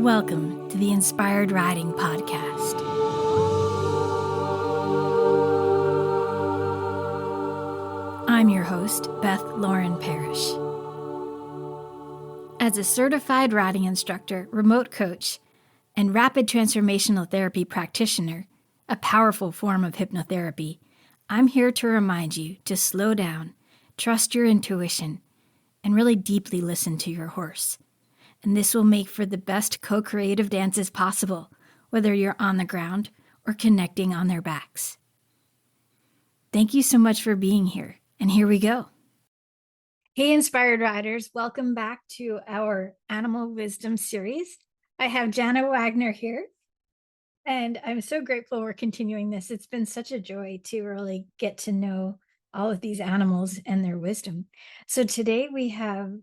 Welcome to the Inspired Riding Podcast. I'm your host, Beth Lauren Parrish. As a certified riding instructor, remote coach, and rapid transformational therapy practitioner, a powerful form of hypnotherapy, I'm here to remind you to slow down, trust your intuition, and really deeply listen to your horse. And this will make for the best co-creative dances possible, whether you're on the ground or connecting on their backs. Thank you so much for being here, and here we go. Hey, Inspired Riders, welcome back to our Animal Wisdom series. I have Jana Wagner here, and I'm so grateful we're continuing this. It's been such a joy to really get to know all of these animals and their wisdom. So today we have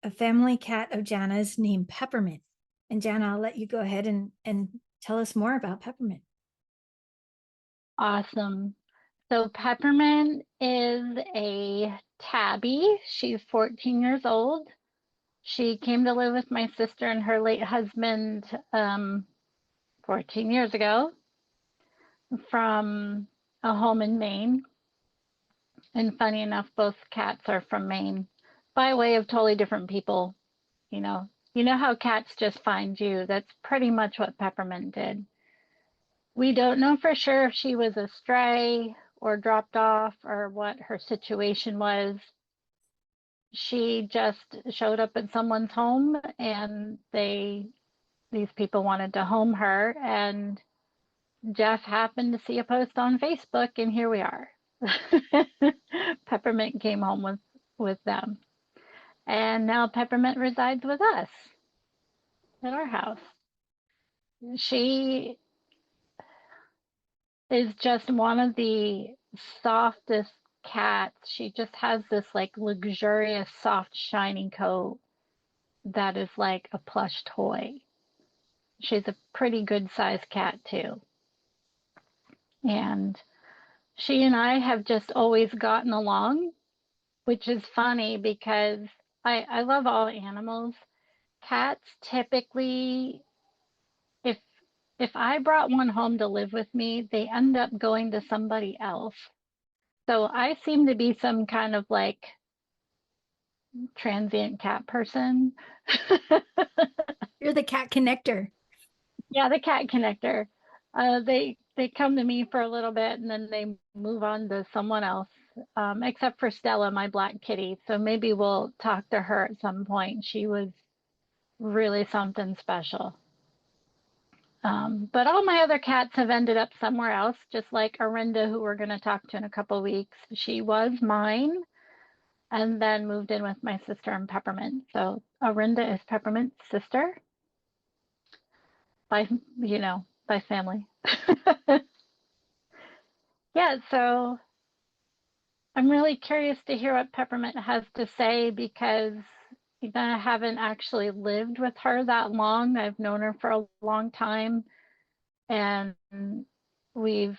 a family cat of Jana's named Peppermint. And Jana, I'll let you go ahead and tell us more about Peppermint. Awesome. So Peppermint is a tabby. She's 14 years old. She came to live with my sister and her late husband 14 years ago from a home in Maine. And funny enough, both cats are from Maine by way of totally different people. You know how cats just find you. That's pretty much what Peppermint did. We don't know for sure if she was a stray or dropped off or what her situation was. She just showed up at someone's home and these people wanted to home her, and Jeff happened to see a post on Facebook, and here we are. Peppermint came home with them. And now Peppermint resides with us at our house. She is just one of the softest cats. She just has this like luxurious, soft, shiny coat that is like a plush toy. She's a pretty good sized cat too. And she and I have just always gotten along, which is funny because I love all animals. Cats typically, if I brought one home to live with me, they end up going to somebody else. So I seem to be some kind of like transient cat person. You're the cat connector. Yeah, the cat connector. They come to me for a little bit and then they move on to someone else, except for Stella, my black kitty. So maybe we'll talk to her at some point. She was really something special. But all my other cats have ended up somewhere else, just like Arinda, who we're going to talk to in a couple of weeks. She was mine and then moved in with my sister and Peppermint. So Arinda is Peppermint's sister by family. Yeah, so I'm really curious to hear what Peppermint has to say because I haven't actually lived with her that long. I've known her for a long time, and I've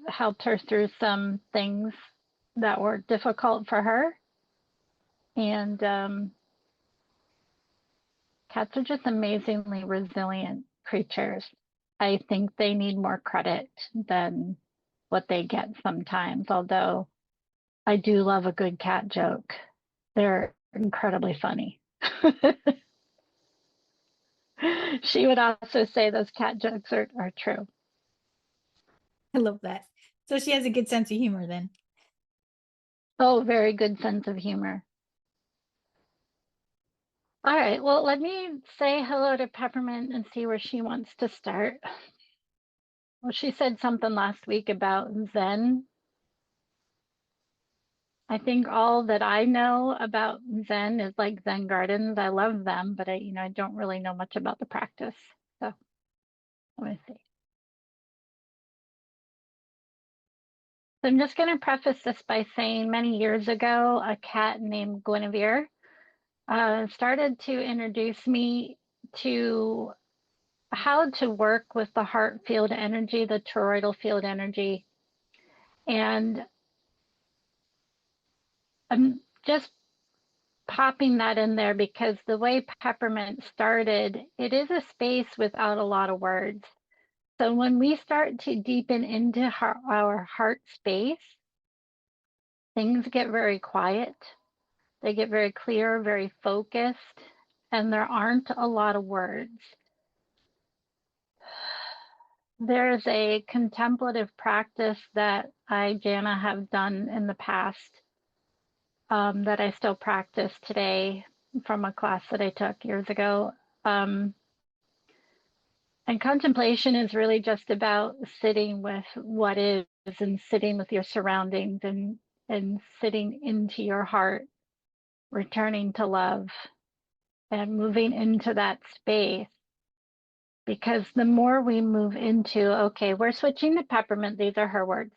helped her through some things that were difficult for her. And cats are just amazingly resilient creatures. I think they need more credit than what they get sometimes, although I do love a good cat joke. They're incredibly funny. She would also say those cat jokes are true. I love that. So she has a good sense of humor then. Oh, very good sense of humor. All right, well, let me say hello to Peppermint and see where she wants to start. Well, she said something last week about Zen. I think all that I know about Zen is like Zen gardens. I love them, but I don't really know much about the practice. So let me see. So I'm just going to preface this by saying many years ago, a cat named Guinevere started to introduce me to how to work with the heart field energy, the toroidal field energy. And I'm just popping that in there because the way Peppermint started, it is a space without a lot of words. So when we start to deepen into our heart space, things get very quiet. They get very clear, very focused, and there aren't a lot of words. There's a contemplative practice that Jana, have done in the past that I still practice today from a class that I took years ago. And contemplation is really just about sitting with what is and sitting with your surroundings and sitting into your heart, returning to love and moving into that space. Because the more we move into, okay, we're switching to Peppermint, these are her words.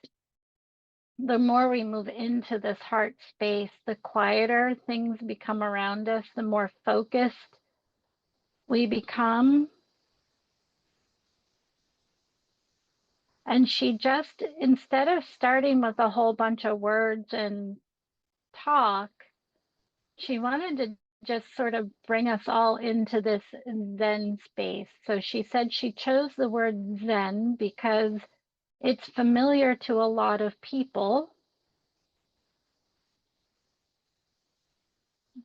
The more we move into this heart space, the quieter things become around us, the more focused we become. And she just, instead of starting with a whole bunch of words and talk, she wanted to just sort of bring us all into this Zen space. So she said she chose the word Zen because it's familiar to a lot of people,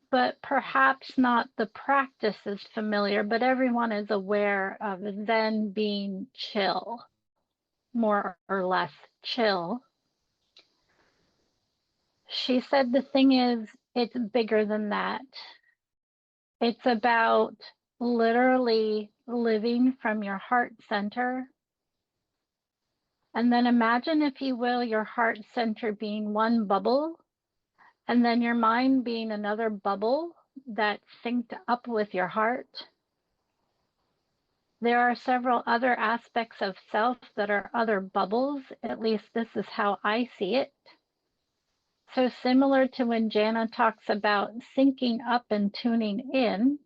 but perhaps not the practice is familiar, but everyone is aware of Zen being chill, more or less chill. She said the thing is, it's bigger than that. It's about literally living from your heart center. And then imagine, if you will, your heart center being one bubble, and then your mind being another bubble that's synced up with your heart. There are several other aspects of self that are other bubbles. At least this is how I see it. So similar to when Jana talks about syncing up and tuning in,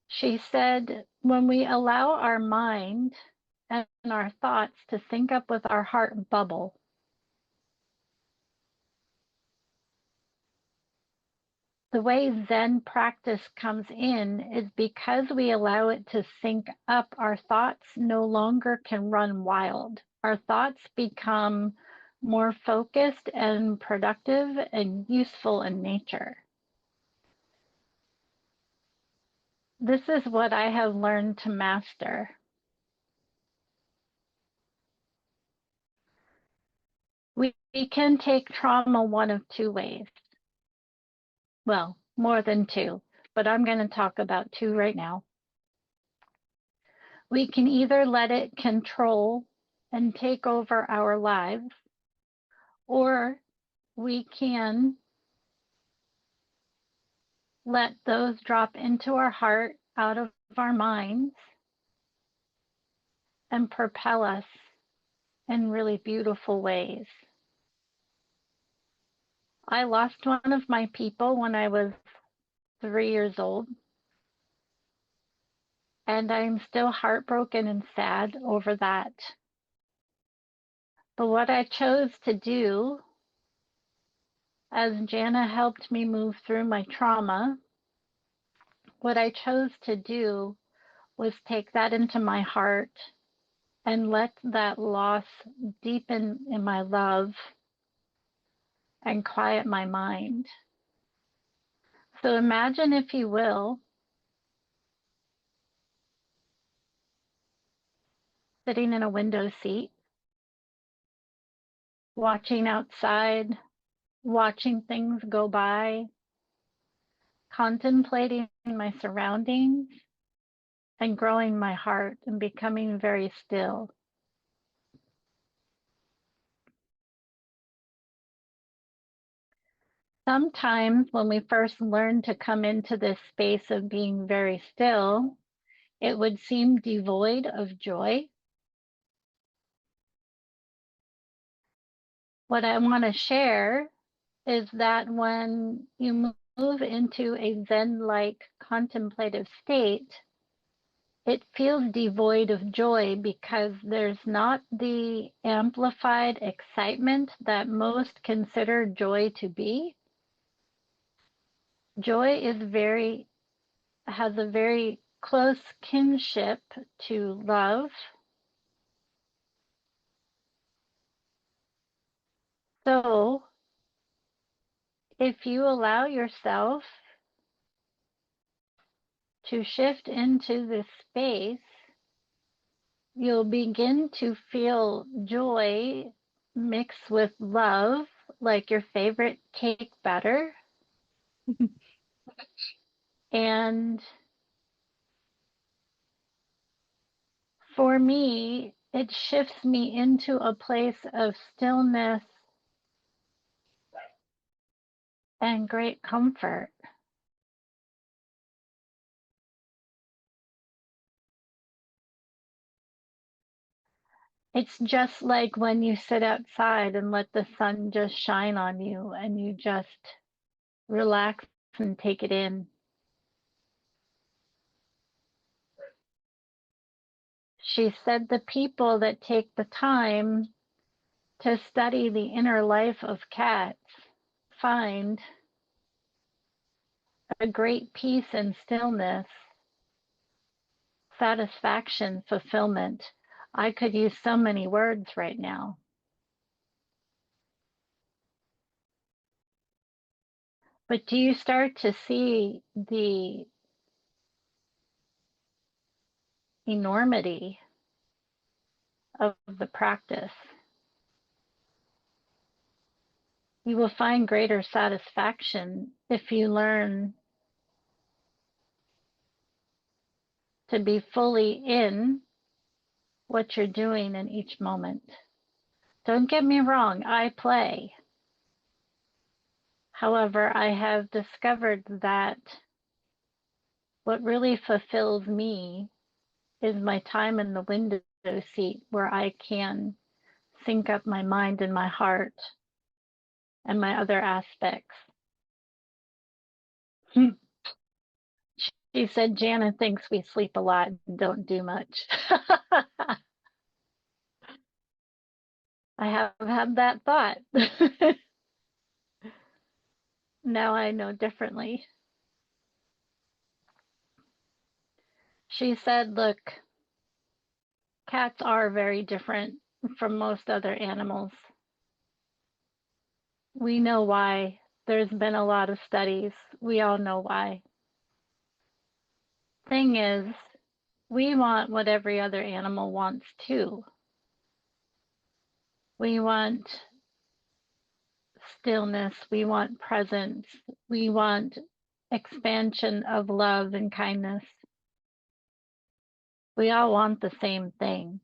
she said, when we allow our mind and our thoughts to sync up with our heart bubble, the way Zen practice comes in is because we allow it to sync up, our thoughts no longer can run wild. Our thoughts become more focused and productive and useful in nature. This is what I have learned to master. We can take trauma one of two ways. Well, more than two, but I'm going to talk about two right now. We can either let it control and take over our lives, or we can let those drop into our heart out of our minds and propel us in really beautiful ways. I lost one of my people when I was 3 years old, and I'm still heartbroken and sad over that. But what I chose to do, as Jana helped me move through my trauma, what I chose to do was take that into my heart and let that loss deepen in my love and quiet my mind. So imagine, if you will, sitting in a window seat, watching outside, watching things go by, contemplating my surroundings, and growing my heart and becoming very still. Sometimes when we first learn to come into this space of being very still, it would seem devoid of joy. What I want to share is that when you move into a Zen-like contemplative state, it feels devoid of joy because there's not the amplified excitement that most consider joy to be. Joy has a very close kinship to love. So if you allow yourself to shift into this space, you'll begin to feel joy mixed with love, like your favorite cake batter. And for me, it shifts me into a place of stillness and great comfort. It's just like when you sit outside and let the sun just shine on you and you just relax and take it in. She said the people that take the time to study the inner life of cats find a great peace and stillness, satisfaction, fulfillment. I could use so many words right now. But do you start to see the enormity of the practice? You will find greater satisfaction if you learn to be fully in what you're doing in each moment. Don't get me wrong, I play. However, I have discovered that what really fulfills me is my time in the window seat where I can sync up my mind and my heart and my other aspects. She said, Jana thinks we sleep a lot and don't do much. I have had that thought. Now I know differently. She said, look, cats are very different from most other animals. We know why. There's been a lot of studies. We all know why. Thing is, we want what every other animal wants too. We want stillness. We want presence. We want expansion of love and kindness. We all want the same thing.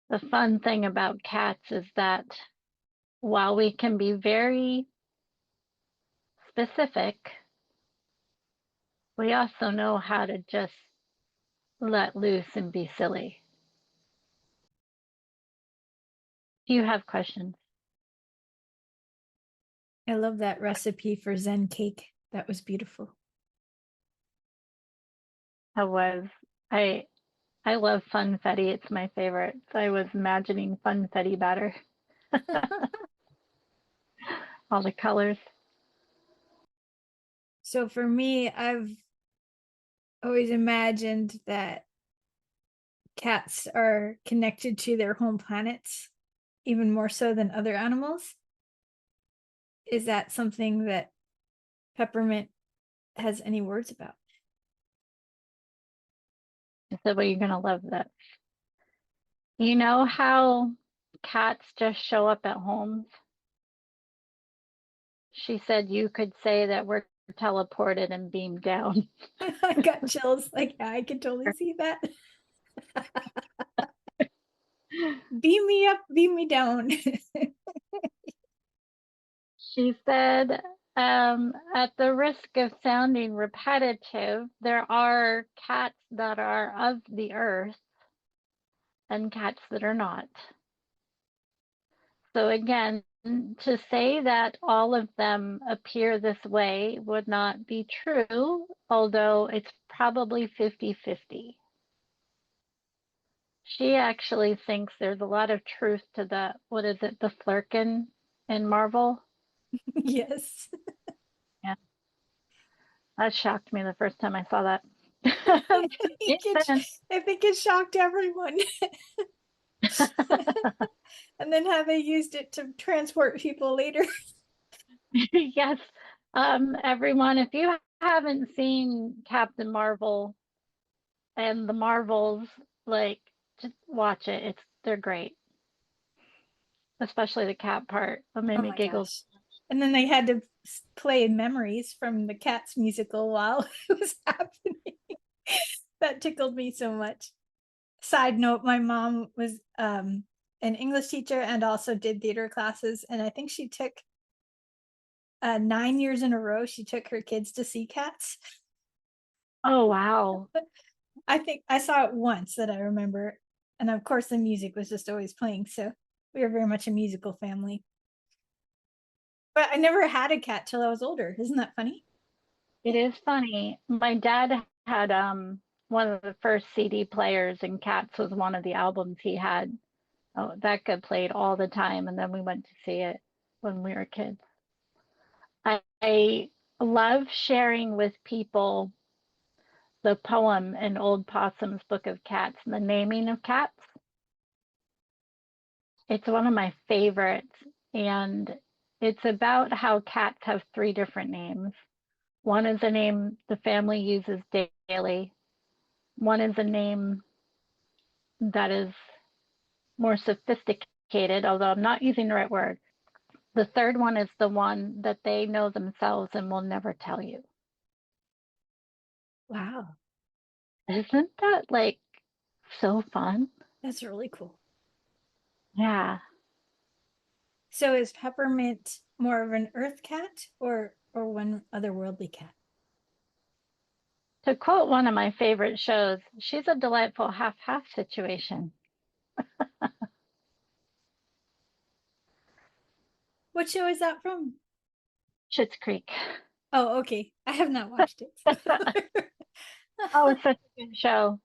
The fun thing about cats is that while we can be very specific, we also know how to just let loose and be silly. Do you have questions? I love that recipe for Zen cake. That was beautiful. I love funfetti. It's my favorite. So I was imagining funfetti batter. All the colors. So for me, I've always imagined that cats are connected to their home planets, even more so than other animals. Is that something that Peppermint has any words about? I said, well, you're going to love this. You know how cats just show up at homes? She said you could say that we're teleported and beamed down. I got chills. Like, yeah, I could totally see that. Beam me up, beam me down. She said, at the risk of sounding repetitive, there are cats that are of the earth and cats that are not. So again, to say that all of them appear this way would not be true, although it's probably 50-50. She actually thinks there's a lot of truth to the, what is it, the Flurkin in Marvel? Yes. Yeah, that shocked me the first time I saw that. Ethan. I think it shocked everyone. And then how they used it to transport people later. Yes. Everyone, if you haven't seen Captain Marvel and the Marvels, like, just watch it. They're great, especially the cat part. That made Oh me my giggle. gosh. And then they had to play memories from the Cats musical while it was happening. That tickled me so much. Side note, my mom was an English teacher and also did theater classes. And I think she took 9 years in a row, she took her kids to see Cats. Oh, wow. I think I saw it once that I remember. And of course, the music was just always playing. So we were very much a musical family. But I never had a cat till I was older. Isn't that funny? It is funny. My dad had one of the first CD players, and Cats was one of the albums he had. Oh, that got played all the time, and then we went to see it when we were kids. I love sharing with people the poem in Old Possum's Book of Cats and the naming of cats. It's one of my favorites, and it's about how cats have three different names. One is a name the family uses daily. One is a name that is more sophisticated, although I'm not using the right word. The third one is the one that they know themselves and will never tell you. Wow, Isn't that like so fun? that's really cool. Yeah. So is Peppermint more of an earth cat or one otherworldly cat? To quote one of my favorite shows, she's a delightful half-half situation. What show is that from? Schitt's Creek. Oh, okay. I have not watched it. So. Oh, it's such a good show.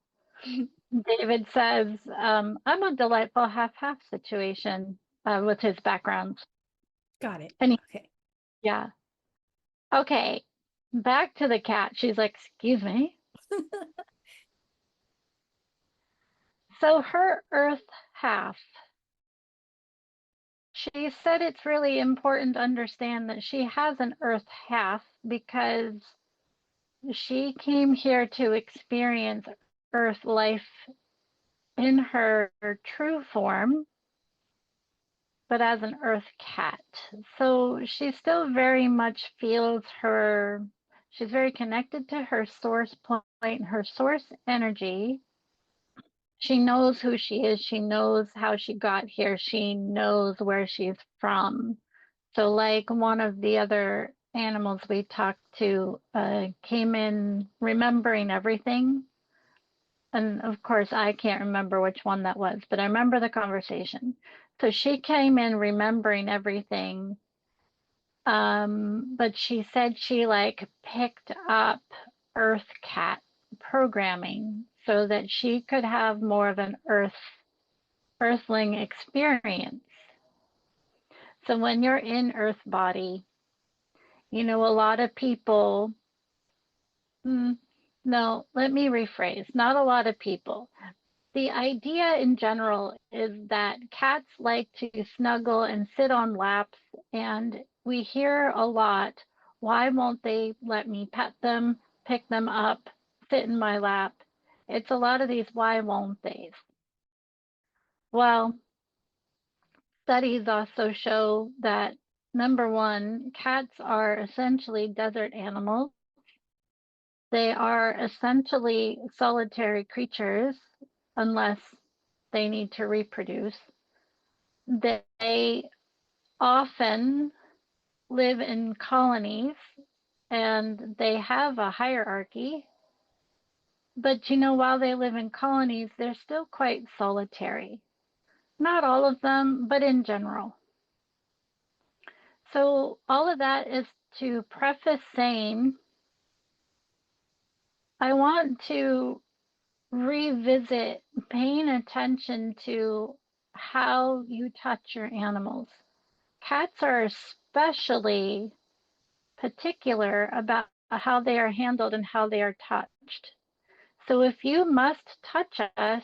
David says, I'm a delightful half-half situation with his background. Got it. And Okay. yeah. Okay. Back to the cat. She's like, excuse me. So her earth half, she said it's really important to understand that she has an earth half because she came here to experience earth life in her true form, but as an earth cat. So she still very much feels she's very connected to her source point, her source energy. She knows who she is. She knows how she got here. She knows where she's from. So, like one of the other animals we talked to came in remembering everything. And of course, I can't remember which one that was, but I remember the conversation. So she came in remembering everything. But she said she like picked up Earth Cat programming so that she could have more of an earthling experience. So when you're in Earth body, a lot of people, no, let me rephrase, not a lot of people. The idea in general is that cats like to snuggle and sit on laps, and we hear a lot, why won't they let me pet them, pick them up, sit in my lap? It's a lot of these why won't they's. Well, studies also show that number one, cats are essentially desert animals. They are essentially solitary creatures unless they need to reproduce. They often live in colonies and they have a hierarchy. But while they live in colonies, they're still quite solitary. Not all of them, but in general. So, all of that is to preface saying I want to revisit paying attention to how you touch your animals. Cats are especially particular about how they are handled and how they are touched. So if you must touch us,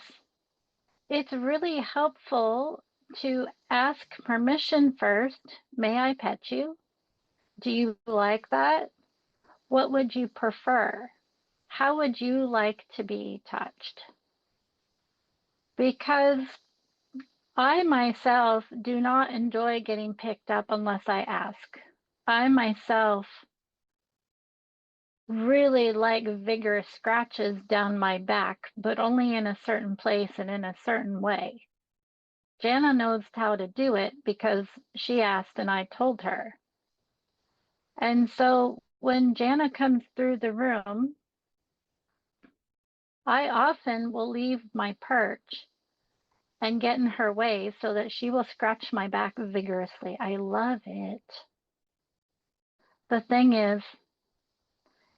it's really helpful to ask permission first. May I pet you? Do you like that? What would you prefer? How would you like to be touched? Because I myself do not enjoy getting picked up unless I ask. I myself really like vigorous scratches down my back, but only in a certain place and in a certain way. Jana knows how to do it because she asked and I told her. And so when Jana comes through the room, I often will leave my perch and get in her way so that she will scratch my back vigorously. I love it. The thing is,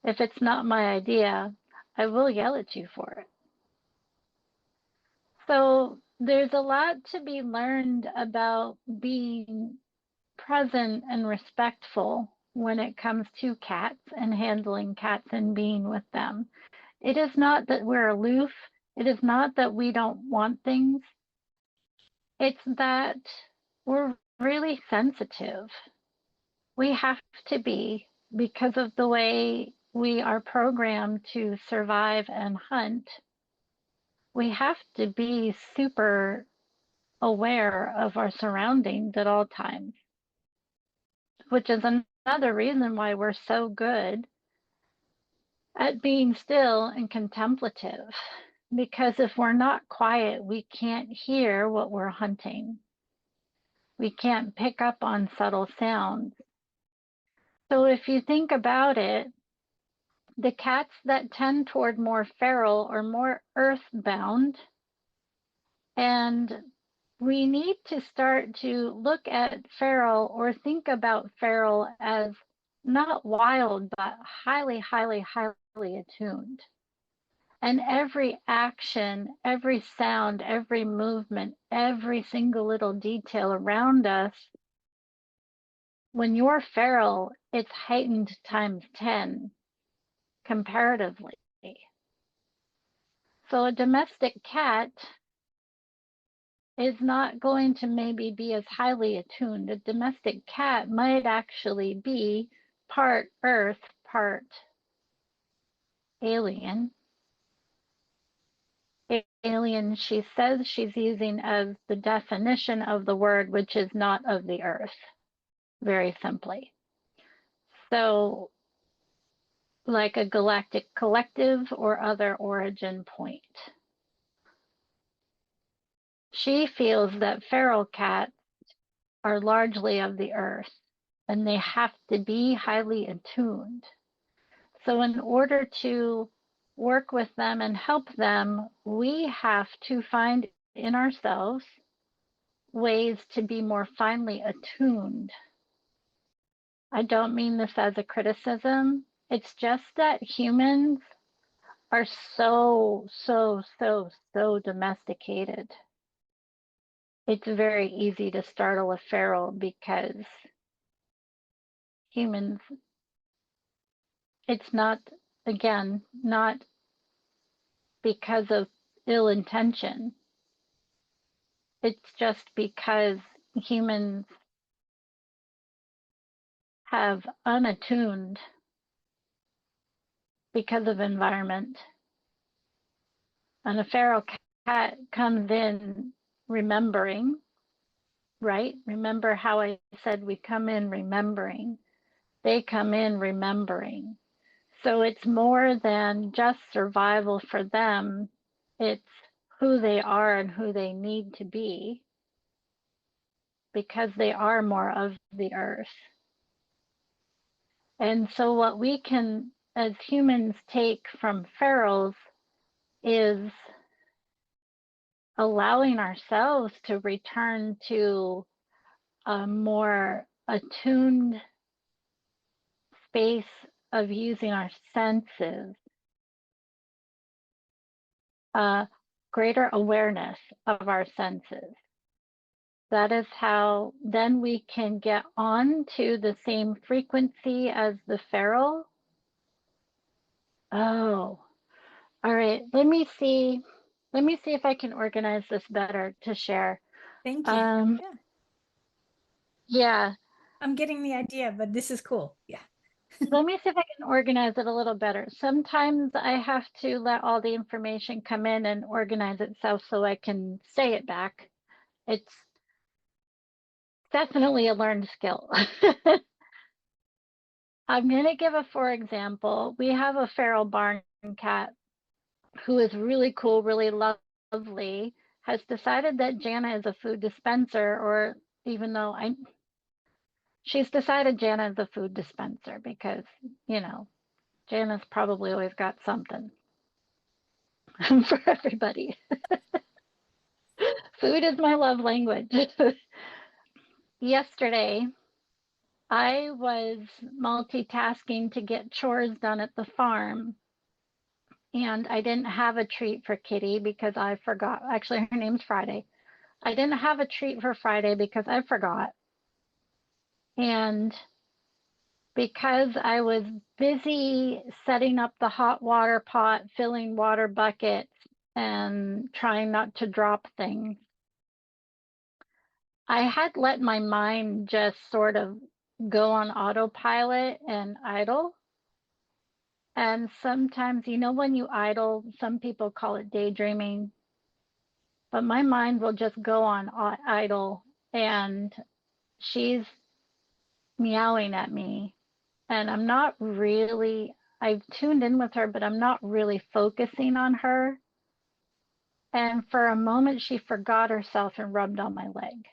if it's not my idea, I will yell at you for it. So there's a lot to be learned about being present and respectful when it comes to cats and handling cats and being with them. It is not that we're aloof. It is not that we don't want things. It's that we're really sensitive. We have to be, because of the way we are programmed to survive and hunt. We have to be super aware of our surroundings at all times, which is another reason why we're so good at being still and contemplative. Because if we're not quiet, we can't hear what we're hunting. We can't pick up on subtle sounds. So if you think about it, the cats that tend toward more feral or more earthbound, and we need to start to look at feral or think about feral as not wild, but highly, highly, highly attuned. And every action, every sound, every movement, every single little detail around us, when you're feral, it's heightened times 10 comparatively. So a domestic cat is not going to maybe be as highly attuned. A domestic cat might actually be part earth, part alien. Alien, she says she's using as the definition of the word, which is not of the earth, very simply. So, like a galactic collective or other origin point. She feels that feral cats are largely of the earth and they have to be highly attuned. So, in order to work with them and help them, we have to find in ourselves ways to be more finely attuned. I don't mean this as a criticism. It's just that humans are so domesticated. It's very easy to startle a feral because humans, it's not, again, not because of ill intention. It's just because humans have unattuned because of environment. And a feral cat comes in remembering, right? Remember how I said we come in remembering. They come in remembering. So it's more than just survival for them. It's who they are and who they need to be because they are more of the earth. And so what we can, as humans, take from ferals is allowing ourselves to return to a more attuned space of using our senses, a greater awareness of our senses. That is how then we can get on to the same frequency as the feral. Oh, all right. Let me see. Let me see if I can organize this better to share. Thank you. Yeah. Yeah. I'm getting the idea, but this is cool. Yeah. Let me see if I can organize it a little better. Sometimes I have to let all the information come in and organize itself so I can say it back. It's definitely a learned skill. I'm going to give a for example. We have a feral barn cat who is really cool, really lovely, has decided that Jana is a food dispenser, or even though she's decided Jana is a food dispenser because, you know, Jana's probably always got something for everybody. Food is my love language. Yesterday, I was multitasking to get chores done at the farm, and I didn't have a treat for Kitty because I forgot. Actually, her name's Friday. I didn't have a treat for Friday because I forgot. And because I was busy setting up the hot water pot, filling water buckets, and trying not to drop things, I had let my mind just sort of go on autopilot and idle. And sometimes, you know, when you idle, some people call it daydreaming, but my mind will just go on idle, and she's meowing at me. And I've tuned in with her, but I'm not really focusing on her. And for a moment, she forgot herself and rubbed on my leg.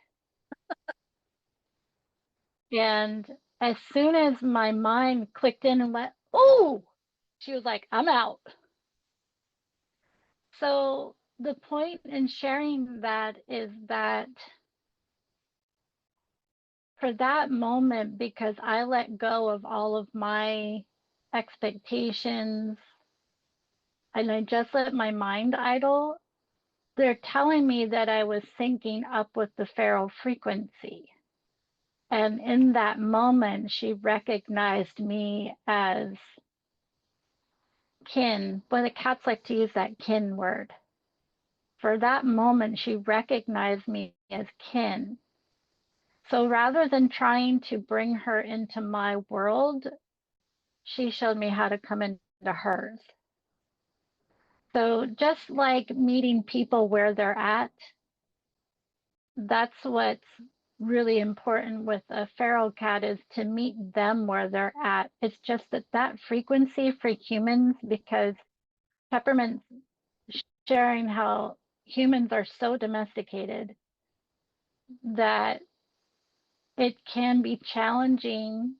And as soon as my mind clicked in and went, oh, she was like, I'm out. So the point in sharing that is that for that moment, because I let go of all of my expectations and I just let my mind idle, they're telling me that I was syncing up with the feral frequency. And in that moment, she recognized me as kin. But the cats like to use that kin word. For that moment, she recognized me as kin. So rather than trying to bring her into my world, she showed me how to come into hers. So just like meeting people where they're at, that's what's really important with a feral cat, is to meet them where they're at. It's just that frequency for humans, because Peppermint sharing how humans are so domesticated that it can be challenging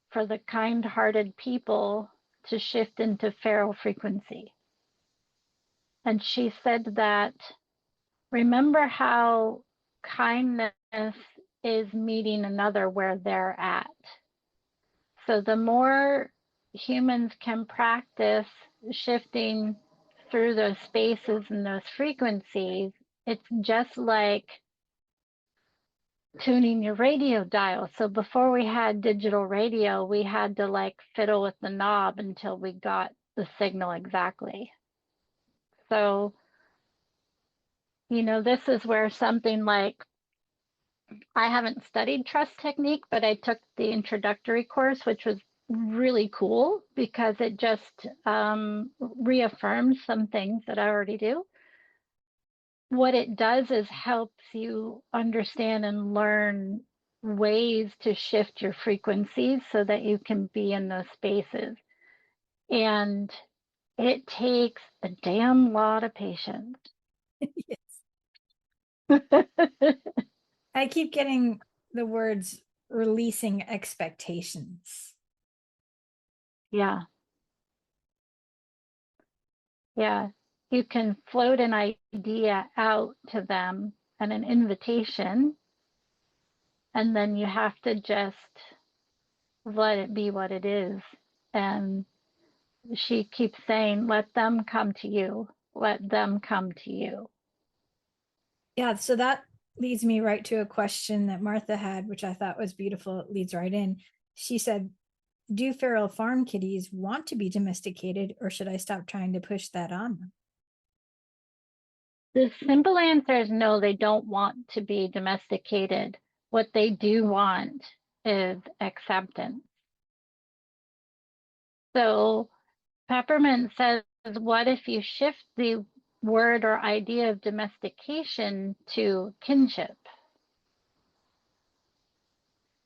for the kind-hearted people to shift into feral frequency. And she said that, remember how kindness is meeting another where they're at. So the more humans can practice shifting through those spaces and those frequencies, it's just like tuning your radio dial. So before we had digital radio, we had to like fiddle with the knob until we got the signal exactly. So, you know, this is where something like, I haven't studied trust technique, but I took the introductory course, which was really cool because it just reaffirms some things that I already do. What it does is helps you understand and learn ways to shift your frequencies so that you can be in those spaces. And it takes a damn lot of patience. Yes. I keep getting the words releasing expectations. Yeah. Yeah. You can float an idea out to them and an invitation, and then you have to just let it be what it is. And she keeps saying, let them come to you. Let them come to you. Yeah, so that leads me right to a question that Martha had, which I thought was beautiful. It leads right in. She said, do feral farm kitties want to be domesticated, or should I stop trying to push that on them? The simple answer is no, they don't want to be domesticated. What they do want is acceptance. So Peppermint says, what if you shift the word or idea of domestication to kinship?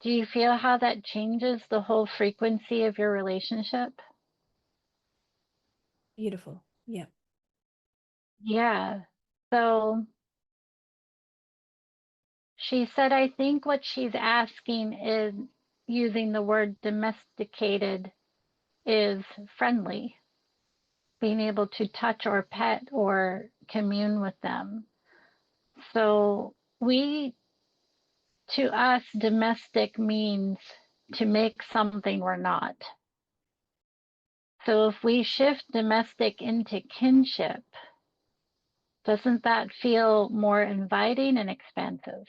Do you feel how that changes the whole frequency of your relationship? Beautiful. Yeah. Yeah. So she said, I think what she's asking is using the word domesticated is friendly, being able to touch or pet or commune with them. So to us, domestic means to make something we're not. So if we shift domestic into kinship, doesn't that feel more inviting and expansive?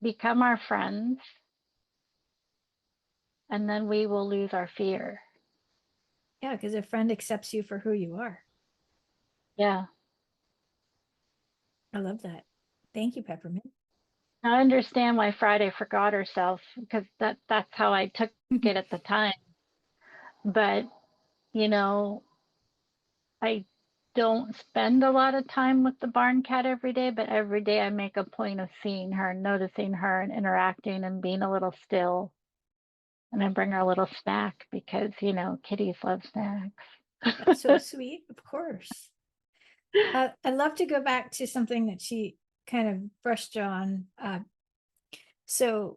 Become our friends, and then we will lose our fear. Yeah, because a friend accepts you for who you are. Yeah. I love that. Thank you, Peppermint. I understand why Friday forgot herself, because that's how I took it at the time. But, you know, I don't spend a lot of time with the barn cat every day, but every day I make a point of seeing her and noticing her and interacting and being a little still. And I bring her a little snack because, kitties love snacks. That's so sweet. Of course. I'd love to go back to something that she kind of brushed on. So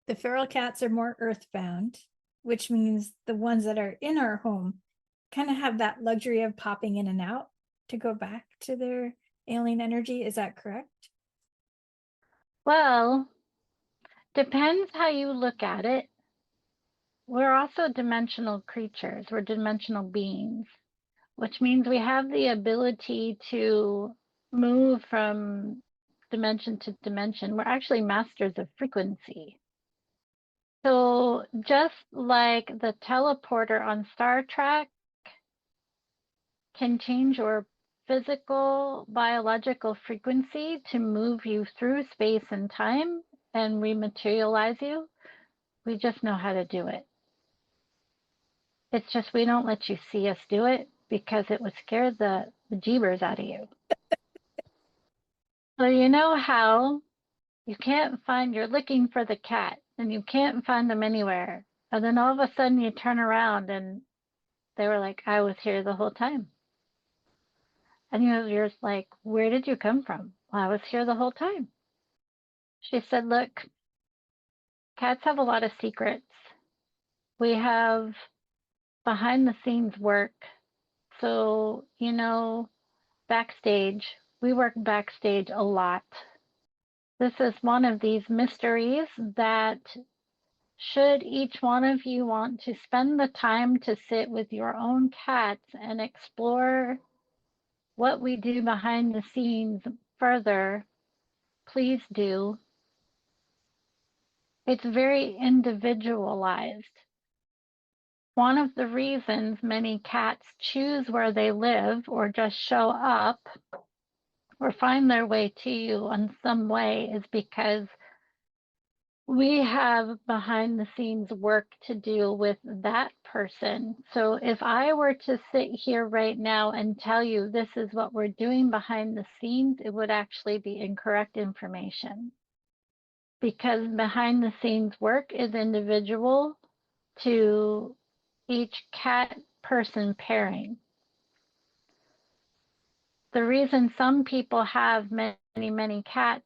the feral cats are more earthbound, which means the ones that are in our home kind of have that luxury of popping in and out to go back to their alien energy. Is that correct? Well, depends how you look at it. We're also dimensional creatures, we're dimensional beings, which means we have the ability to move from dimension to dimension. We're actually masters of frequency. So just like the teleporter on Star Trek can change your physical, biological frequency to move you through space and time and rematerialize you, we just know how to do it. It's just we don't let you see us do it because it would scare the jeebers out of you. So you know how you can't find, you're looking for the cat and you can't find them anywhere. And then all of a sudden you turn around and they were like, I was here the whole time. And you're just like, where did you come from? Well, I was here the whole time. She said, look, cats have a lot of secrets. We have behind the scenes work. So, backstage, we work backstage a lot. This is one of these mysteries that should each one of you want to spend the time to sit with your own cats and explore what we do behind the scenes further, please do. It's very individualized. One of the reasons many cats choose where they live or just show up or find their way to you in some way is because we have behind the scenes work to do with that person. So if I were to sit here right now and tell you this is what we're doing behind the scenes, it would actually be incorrect information. Because behind the scenes work is individual to each cat person pairing. The reason some people have many, many cats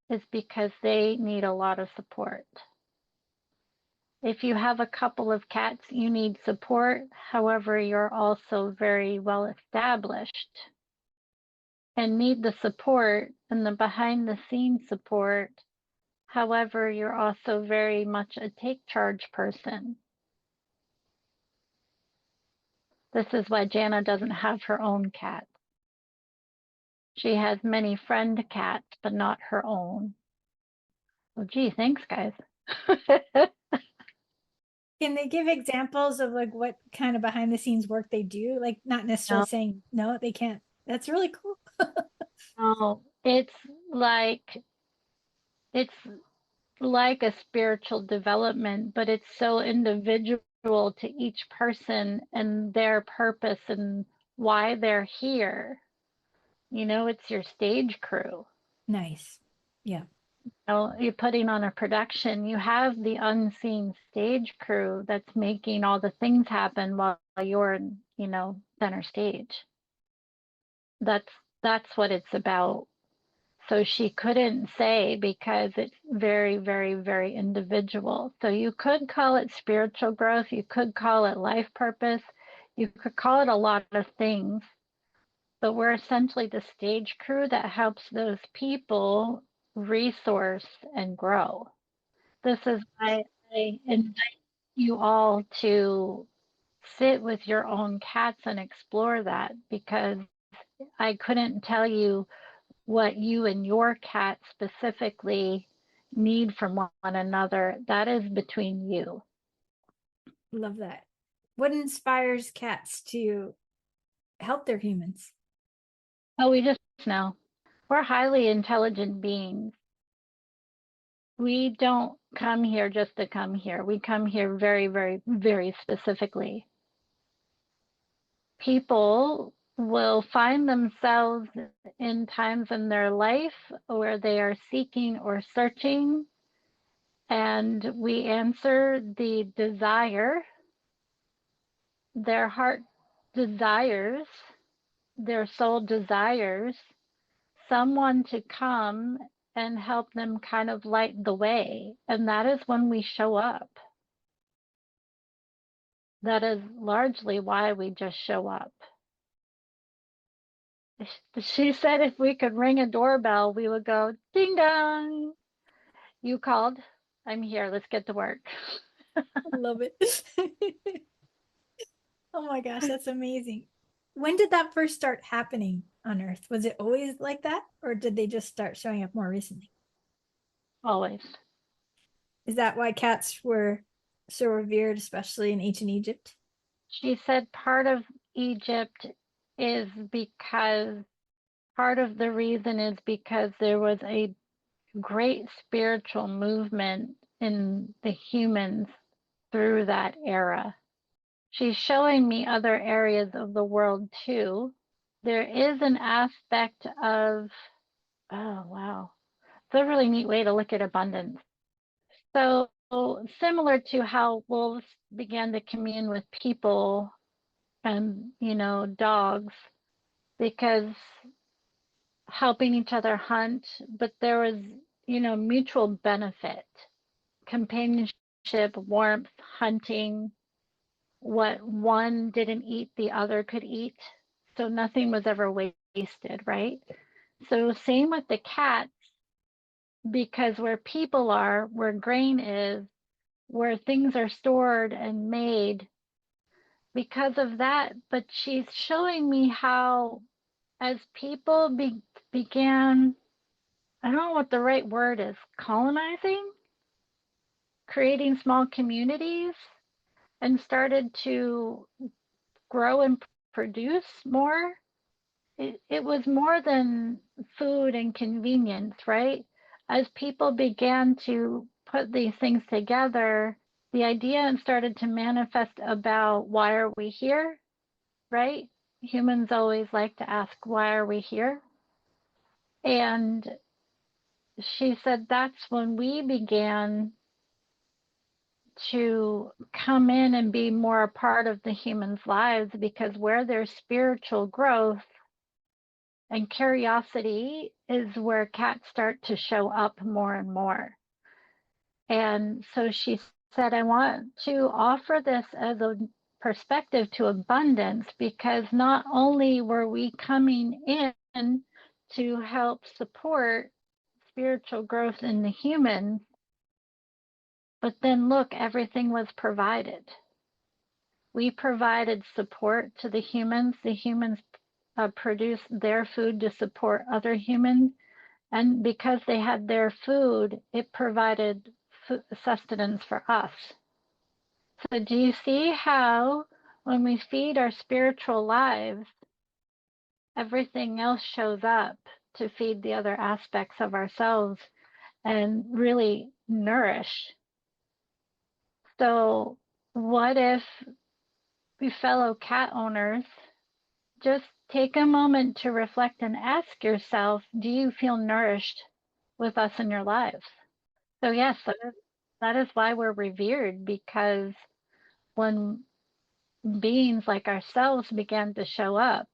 is because they need a lot of support. If you have a couple of cats, you need support. However, you're also very well established and need the support and the behind the scenes support. However, you're also very much a take charge person. This is why Jana doesn't have her own cat. She has many friend cats, but not her own. Oh, gee, thanks, guys. Can they give examples of like what kind of behind the scenes work they do? Like not necessarily No, saying no, they can't. That's really cool. no, it's like a spiritual development, but it's so individual to each person and their purpose and why they're here. It's your stage crew. Nice. Yeah. You're putting on a production, you have the unseen stage crew that's making all the things happen while you're center stage. That's what it's about. So she couldn't say because it's very, very, very individual. So you could call it spiritual growth, you could call it life purpose, you could call it a lot of things, but we're essentially the stage crew that helps those people resource and grow. This is why I invite you all to sit with your own cats and explore that, because I couldn't tell you what you and your cat specifically need from one another. That is between you. Love that. What inspires cats to help their humans? Oh, we just know we're highly intelligent beings. We don't come here just to come here. We come here very, very, very specifically. People will find themselves in times in their life where they are seeking or searching, and we answer the desire their heart desires, their soul desires someone to come and help them kind of light the way. And that is when we show up. That is largely why we just show up. She said if we could ring a doorbell, we would go ding dong. You called. I'm here. Let's get to work. I love it. Oh my gosh, that's amazing. When did that first start happening on Earth? Was it always like that, or did they just start showing up more recently? Always. Is that why cats were so revered, especially in ancient Egypt? She said part of Egypt is because part of the reason is because there was a great spiritual movement in the humans through that era. She's showing me other areas of the world too. There is an aspect of, oh, wow. It's a really neat way to look at abundance. So, similar to how wolves began to commune with people and, dogs, because helping each other hunt, but there was, mutual benefit, companionship, warmth, hunting. What one didn't eat, the other could eat. So nothing was ever wasted, right? So, same with the cats, because where people are, where grain is, where things are stored and made, because of that. But she's showing me how, as people began, I don't know what the right word is, colonizing, creating small communities, and started to grow and produce more. It was more than food and convenience, right? As people began to put these things together, the idea started to manifest about why are we here, right? Humans always like to ask, why are we here? And she said that's when we began to come in and be more a part of the humans' lives, because where there's spiritual growth and curiosity is where cats start to show up more and more. And so she said, I want to offer this as a perspective to abundance, because not only were we coming in to help support spiritual growth in the humans, but then look, everything was provided. We provided support to the humans produced their food to support other humans. And because they had their food, it provided sustenance for us. So do you see how when we feed our spiritual lives, everything else shows up to feed the other aspects of ourselves and really nourish? So what if we fellow cat owners just take a moment to reflect and ask yourself, do you feel nourished with us in your lives? So yes, that is why we're revered, because when beings like ourselves began to show up,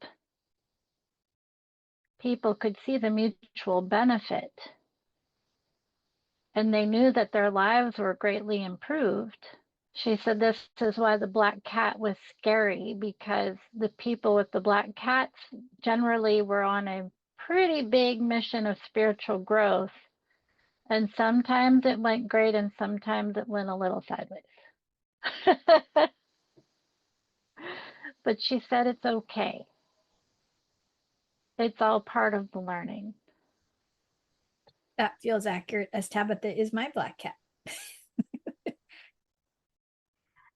people could see the mutual benefit, and they knew that their lives were greatly improved. She said this is why the black cat was scary, because the people with the black cats generally were on a pretty big mission of spiritual growth. And sometimes it went great and sometimes it went a little sideways. But she said it's okay. It's all part of the learning. That feels accurate, as Tabitha is my black cat.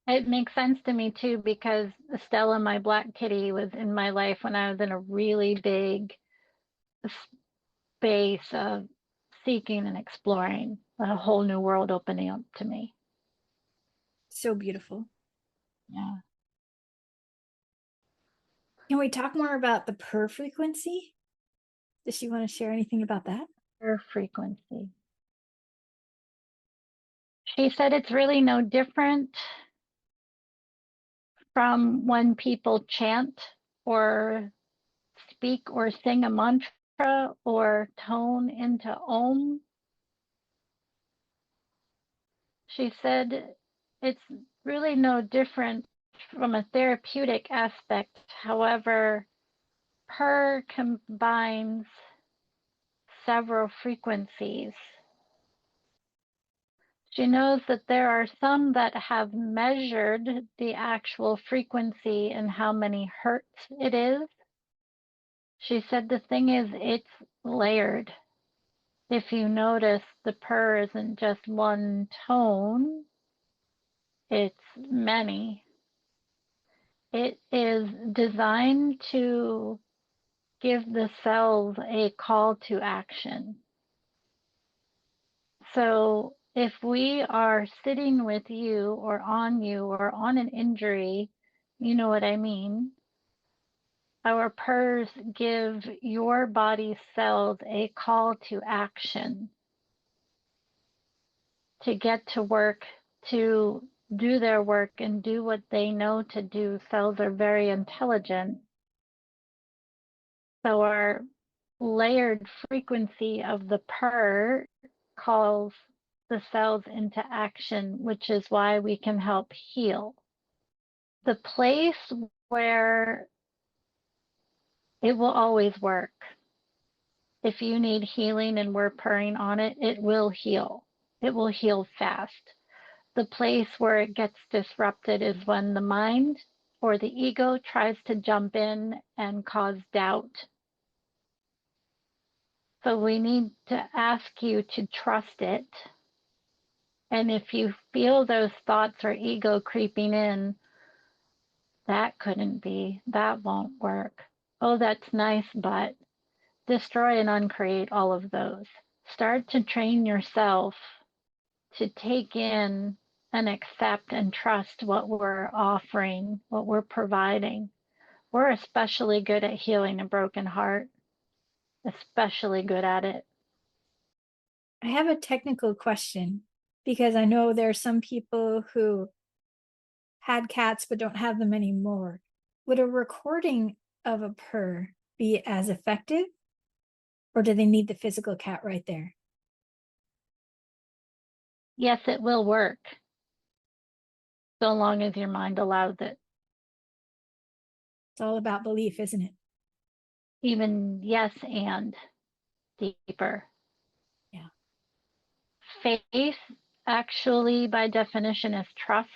It makes sense to me too, because Stella, my black kitty, was in my life when I was in a really big space of seeking and exploring, a whole new world opening up to me. So beautiful. Yeah. Can we talk more about the purr frequency? Does she want to share anything about that? Her frequency. She said it's really no different from when people chant or speak or sing a mantra or tone into Om. She said it's really no different from a therapeutic aspect. However, purr combines several frequencies. She knows that there are some that have measured the actual frequency and how many hertz it is. She said the thing is, it's layered. If you notice, the purr isn't just one tone, it's many. It is designed to give the cells a call to action. So if we are sitting with you or on an injury, you know what I mean, our purrs give your body's cells a call to action, to get to work, to do their work and do what they know to do. Cells are very intelligent. So our layered frequency of the purr calls the cells into action, which is why we can help heal. The place where it will always work. If you need healing and we're purring on it, it will heal. It will heal fast. The place where it gets disrupted is when the mind or the ego tries to jump in and cause doubt. So we need to ask you to trust it. And if you feel those thoughts or ego creeping in, that couldn't be, that won't work. Oh, that's nice, but destroy and uncreate all of those. Start to train yourself to take in and accept and trust what we're offering, what we're providing. We're especially good at healing a broken heart, especially good at it. I have a technical question, because I know there are some people who had cats but don't have them anymore. Would a recording of a purr be as effective, or do they need the physical cat right there? Yes, it will work, so long as your mind allows it. It's all about belief, isn't it? Even yes, and deeper. Yeah. Faith, actually, by definition, is trust.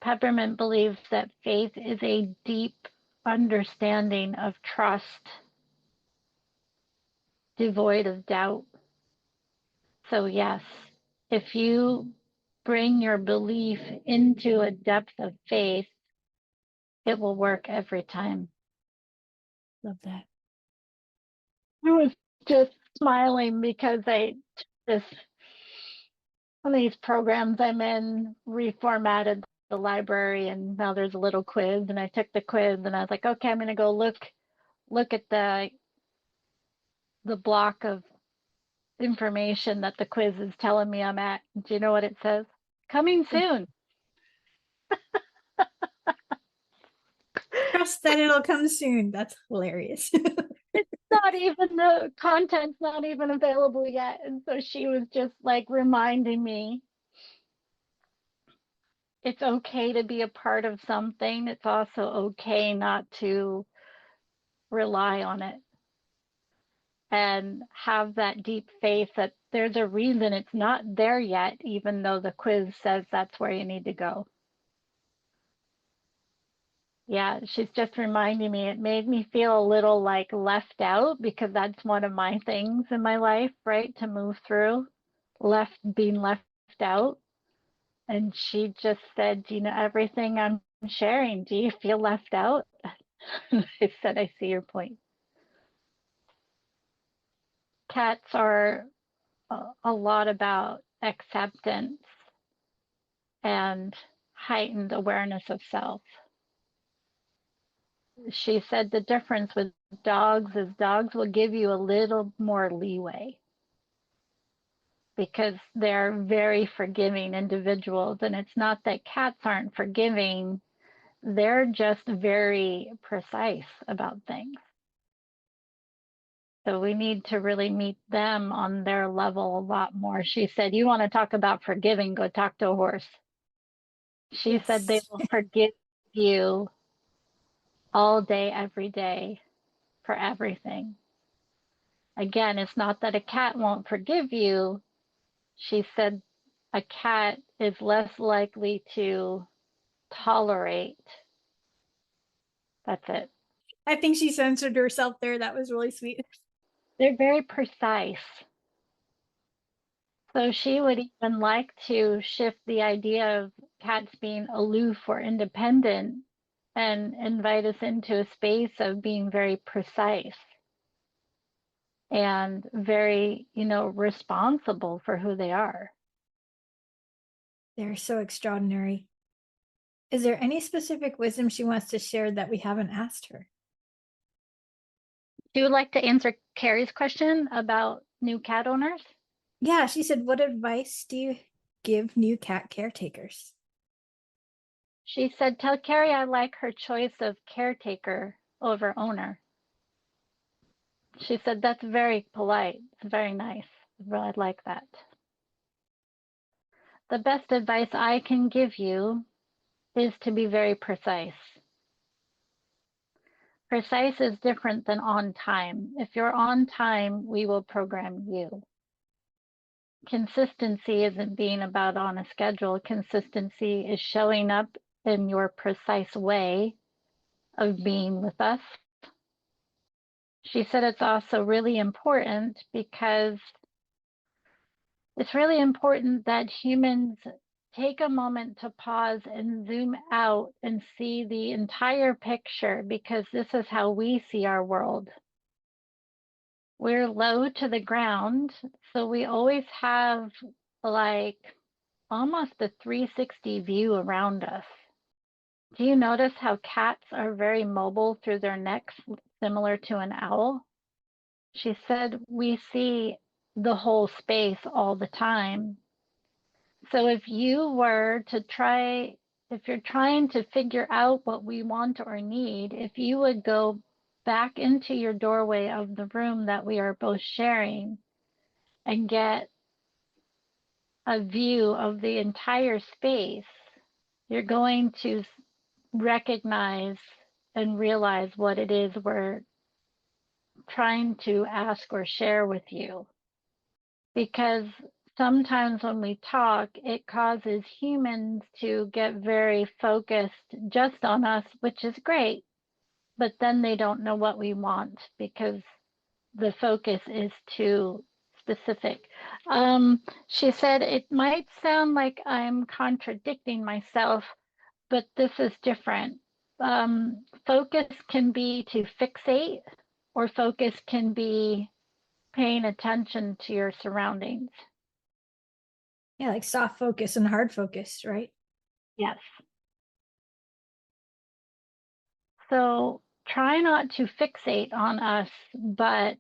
Peppermint believes that faith is a deep understanding of trust, devoid of doubt. So, yes, if you bring your belief into a depth of faith, it will work every time. Love that. I was just smiling because this one of these programs I'm in reformatted the library, and now there's a little quiz, and I took the quiz and I was like, okay, I'm gonna go look at the block of information that the quiz is telling me I'm at. Do you know what it says? Coming soon. Trust that it'll come soon. That's hilarious. Not even the content's not even available yet. And so she was just like reminding me it's okay to be a part of something. It's also okay not to rely on it and have that deep faith that there's a reason it's not there yet, even though the quiz says that's where you need to go. Yeah, she's just reminding me. It made me feel a little like left out because that's one of my things in my life, right? To move through, being left out. And she just said, you know, everything I'm sharing, do you feel left out? I said, I see your point. Cats are a lot about acceptance and heightened awareness of self. She said the difference with dogs is dogs will give you a little more leeway because they're very forgiving individuals. And it's not that cats aren't forgiving, they're just very precise about things. So we need to really meet them on their level a lot more. She said, you want to talk about forgiving, go talk to a horse. She said they Yes. will forgive you all day, every day for everything. Again, it's not that a cat won't forgive you. She said a cat is less likely to tolerate. That's it. I think she censored herself there. That was really sweet. They're very precise. So she would even like to shift the idea of cats being aloof or independent and invite us into a space of being very precise and very, responsible for who they are. They're so extraordinary. Is there any specific wisdom she wants to share that we haven't asked her? Do you like to answer Carrie's question about new cat owners? Yeah, she said, what advice do you give new cat caretakers? She said, tell Carrie I like her choice of caretaker over owner. She said, that's very polite. It's very nice. I like that. The best advice I can give you is to be very precise. Precise is different than on time. If you're on time, we will program you. Consistency isn't being about on a schedule. Consistency is showing up in your precise way of being with us. She said it's also really important because it's really important that humans take a moment to pause and zoom out and see the entire picture because this is how we see our world. We're low to the ground, so we always have like almost a 360 view around us. Do you notice how cats are very mobile through their necks, similar to an owl? She said we see the whole space all the time. So if you're trying to figure out what we want or need, if you would go back into your doorway of the room that we are both sharing and get a view of the entire space, you're going to recognize and realize what it is we're trying to ask or share with you. Because sometimes when we talk, it causes humans to get very focused just on us, which is great. but then they don't know what we want because the focus is too specific. She said, it might sound like I'm contradicting myself, but this is different. Focus can be to fixate, or focus can be paying attention to your surroundings. Yeah, like soft focus and hard focus, right? Yes. So try not to fixate on us, but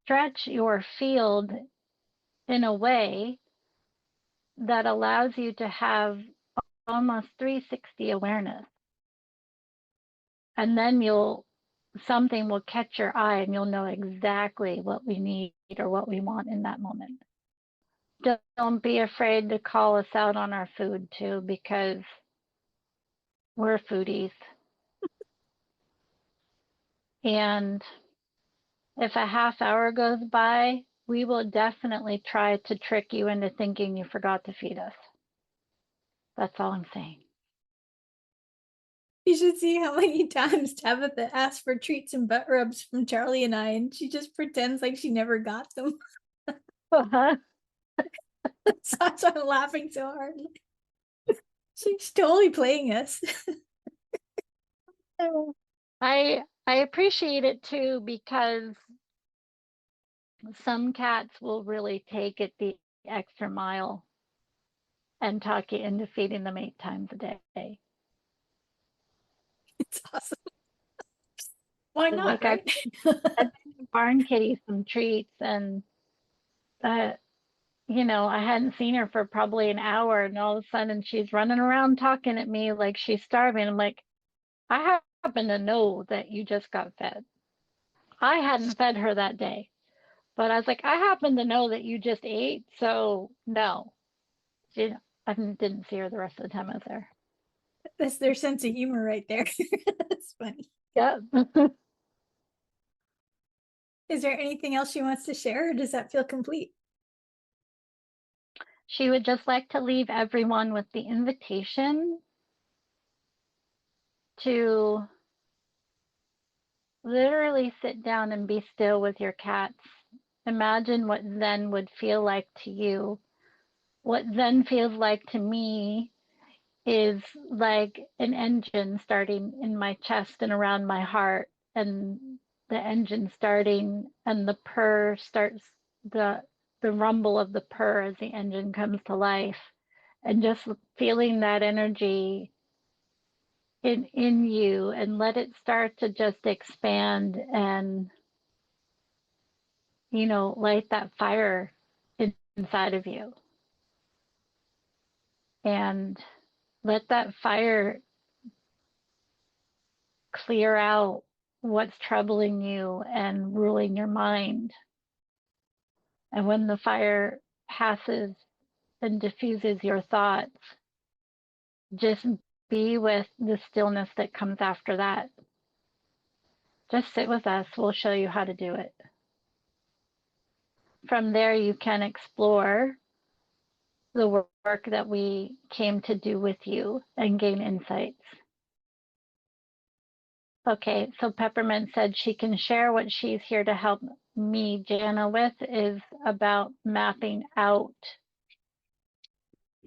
stretch your field in a way that allows you to have almost 360 awareness. And then something will catch your eye and you'll know exactly what we need or what we want in that moment. Don't be afraid to call us out on our food too, because we're foodies. And if a half hour goes by, we will definitely try to trick you into thinking you forgot to feed us. That's all I'm saying. You should see how many times Tabitha asks for treats and butt rubs from Charlie and I, and she just pretends like she never got them. That's why I'm laughing so hard. She's totally playing us. I appreciate it too, because some cats will really take it the extra mile and talk you into feeding them 8 times a day. It's awesome. Why It's not, like right? I barn kitty some treats, and I hadn't seen her for probably an hour, and all of a sudden she's running around talking at me like she's starving. I'm like, I happen to know that you just got fed. I hadn't fed her that day, but I was like, I happen to know that you just ate, so no. I didn't see her the rest of the time I was there. That's their sense of humor right there. That's funny. Yeah. Is there anything else she wants to share, or does that feel complete? She would just like to leave everyone with the invitation to literally sit down and be still with your cats. Imagine what Zen would feel like to you. What Zen feels like to me is like an engine starting in my chest and around my heart, and the engine starting, and the purr starts, the rumble of the purr as the engine comes to life, and just feeling that energy in you, and let it start to just expand and light that fire inside of you, and let that fire clear out what's troubling you and ruling your mind. And when the fire passes and diffuses your thoughts, just be with the stillness that comes after that. Just sit with us. We'll show you how to do it. From there, you can explore the work that we came to do with you and gain insights. Okay, so Peppermint said she can share what she's here to help me, Jana, with is about mapping out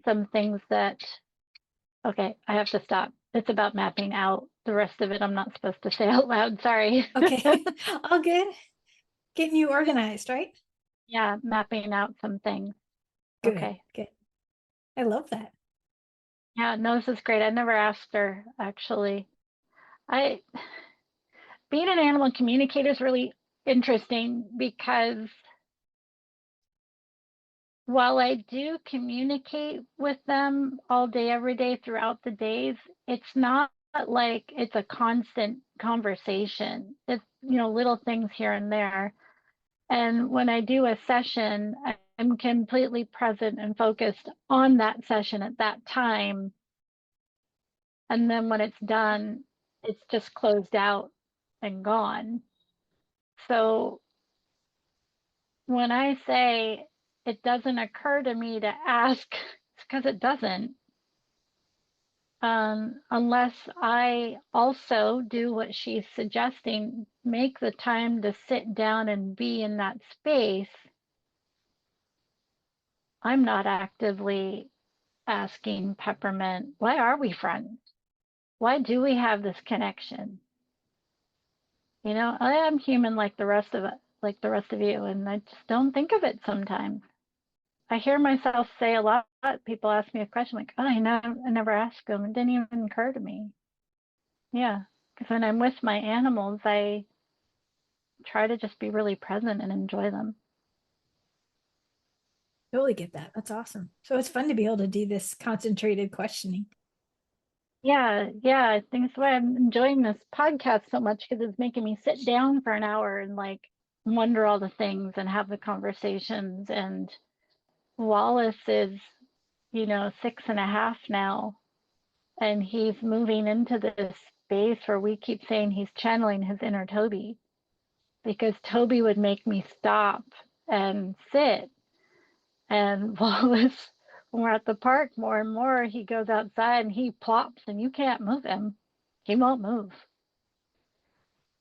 some things that, okay, I have to stop. It's about mapping out. The rest of it I'm not supposed to say out loud. Sorry. Okay. All good. Getting you organized, right? Yeah, mapping out some things. Good. Okay. Good. I love that. Yeah, no, this is great. I never asked her, actually. I Being an animal communicator is really interesting, because while I do communicate with them all day, every day throughout the days, it's not like it's a constant conversation. It's, little things here and there. And when I do a session, I'm completely present and focused on that session at that time. And then when it's done, it's just closed out and gone. So when I say it doesn't occur to me to ask, it's because it doesn't. unless I also do what she's suggesting, make the time to sit down and be in that space, I'm not actively asking Peppermint, why are we friends? Why do we have this connection? You know, I am human like the rest of it, like the rest of you, and I just don't think of it sometimes. I hear myself say a lot. People ask me a question like, "Oh, I never asked them. It didn't even occur to me." Yeah, because when I'm with my animals, I try to just be really present and enjoy them. Totally get that. That's awesome. So it's fun to be able to do this concentrated questioning. Yeah, I think that's why I'm enjoying this podcast so much because it's making me sit down for an hour and like wonder all the things and have the conversations. And Wallace is, 6.5 now, and he's moving into this space where we keep saying he's channeling his inner Toby because Toby would make me stop and sit. And Wallace, when we're at the park more and more, he goes outside and he plops and you can't move him. He won't move.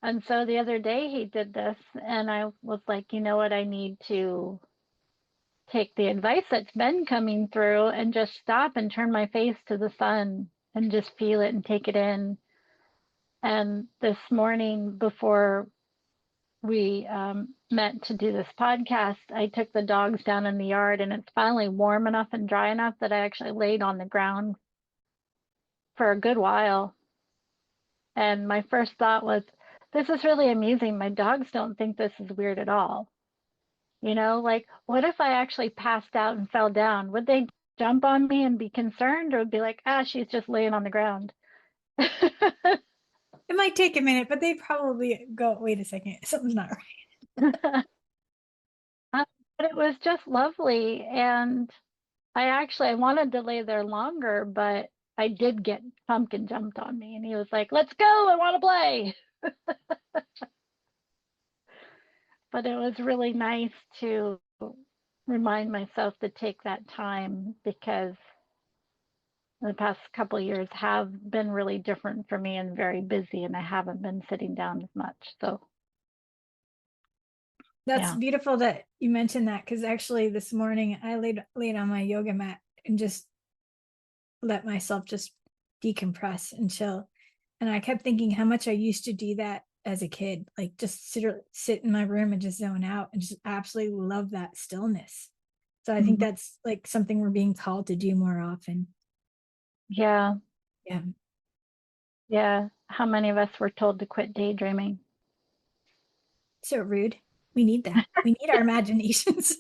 And so the other day he did this, and I was like, you know what? I need to take the advice that's been coming through and just stop and turn my face to the sun and just feel it and take it in. And this morning, before we met to do this podcast, I took the dogs down in the yard, and it's finally warm enough and dry enough that I actually laid on the ground for a good while. And my first thought was, this is really amusing. My dogs don't think this is weird at all. Like, what if I actually passed out and fell down? Would they jump on me and be concerned, or would be like, she's just laying on the ground? It might take a minute, but they probably go, wait a second, something's not right. But it was just lovely. And I wanted to lay there longer, but I did get Pumpkin jumped on me, and he was like, let's go, I want to play. But it was really nice to remind myself to take that time because the past couple of years have been really different for me and very busy, and I haven't been sitting down as much. So That's yeah. beautiful that you mentioned that, because actually this morning I laid on my yoga mat and just let myself just decompress and chill. And I kept thinking how much I used to do that as a kid, like just sit in my room and just zone out and just absolutely love that stillness. So I think Mhm. that's like something we're being called to do more often. Yeah. Yeah. Yeah. How many of us were told to quit daydreaming? So rude. We need that. We need our imaginations.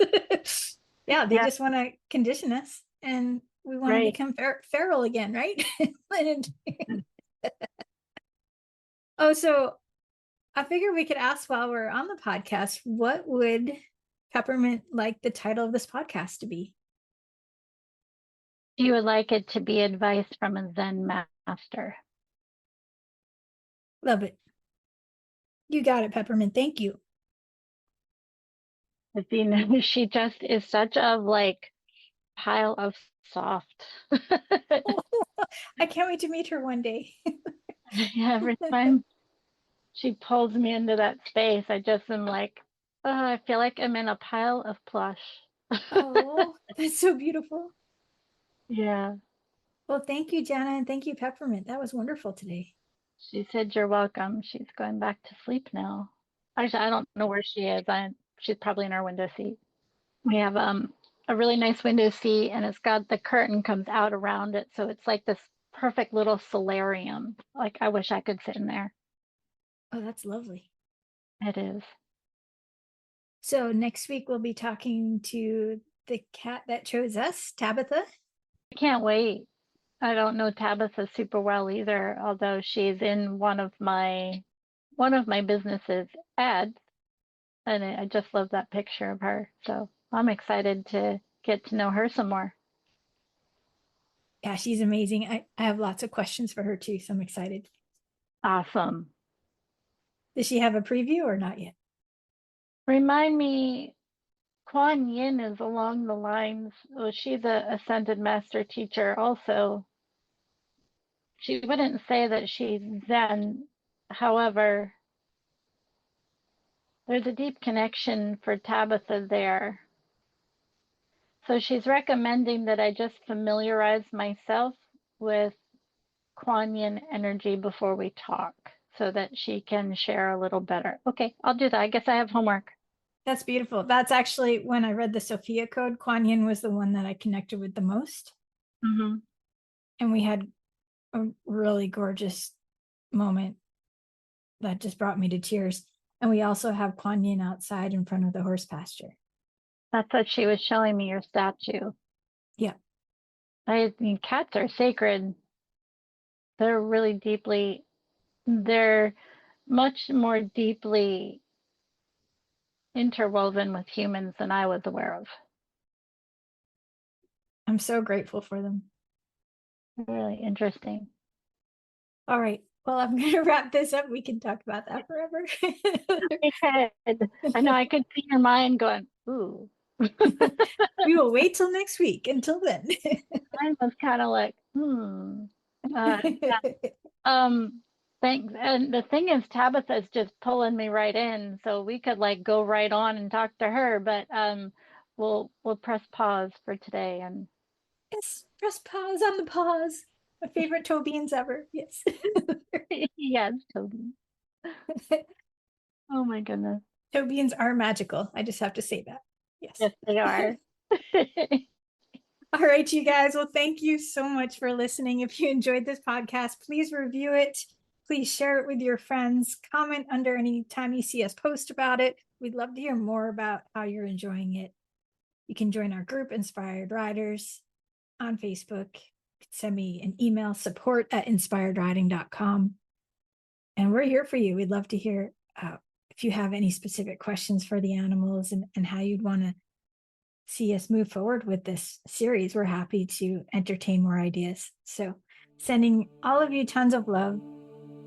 Yeah, they Yeah. just want to condition us and we want to Right. become feral again, right? Oh, so I figured we could ask while we're on the podcast, what would Peppermint like the title of this podcast to be? You would like it to be advice from a Zen master. Love it. You got it, Peppermint. Thank you. She just is such a like pile of soft. I can't wait to meet her one day. Yeah, every time she pulls me into that space, I just am like, oh, I feel like I'm in a pile of plush. Oh, that's so beautiful. Yeah, Well, thank you, Jana, and thank you, Peppermint. That was wonderful today. she said you're welcome. She's going back to sleep now. Actually, I don't know where she is. She's probably in our window seat. We have a really nice window seat, and it's got the curtain comes out around it, so it's like this perfect little solarium. Like I wish I could sit in there. Oh, that's lovely. It is. So next week we'll be talking to the cat that chose us, Tabitha. I can't wait. I don't know Tabitha super well either, although she's in one of my businesses ads, and I just love that picture of her. So I'm excited to get to know her some more. Yeah, she's amazing. I have lots of questions for her too, so I'm excited. Awesome. Does she have a preview or not yet? Remind me, Kuan Yin is along the lines, well, she's a ascended master teacher also. she wouldn't say that she's Zen. However, there's a deep connection for Tabitha there. So she's recommending that I just familiarize myself with Kuan Yin energy before we talk so that she can share a little better. Okay, I'll do that. I guess I have homework. That's beautiful. That's actually when I read the Sophia Code, Kuan Yin was the one that I connected with the most. Mm-hmm. And we had a really gorgeous moment that just brought me to tears. And we also have Kuan Yin outside in front of the horse pasture. That's what she was showing me, your statue. Yeah. I mean, cats are sacred. They're really deeply, they're much more deeply interwoven with humans than I was aware of. I'm so grateful for them. Really interesting. All right. Well, I'm going to wrap this up. We can talk about that forever. I know I could see your mind going, ooh. We will wait till next week. Until then. Mine was kind of like, thanks. And the thing is, Tabitha's just pulling me right in, so we could like go right on and talk to her, but we'll press pause for today and Yes, press pause on the pause. My favorite toe beans ever. Yes. yes, Toby. Oh my goodness. Toe beans are magical. I just have to say that. Yes. Yes, they are. All right, you guys. Well, thank you so much for listening. If you enjoyed this podcast, please review it. Please share it with your friends. Comment under any time you see us post about it. We'd love to hear more about how you're enjoying it. You can join our group, Inspired Riders, on Facebook. You can send me an email, support@inspiredriding.com. And we're here for you. We'd love to hear if you have any specific questions for the animals and how you'd want to see us move forward with this series. We're happy to entertain more ideas. So sending all of you tons of love,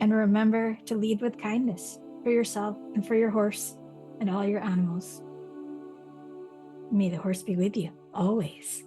and remember to lead with kindness for yourself and for your horse and all your animals. May the horse be with you always.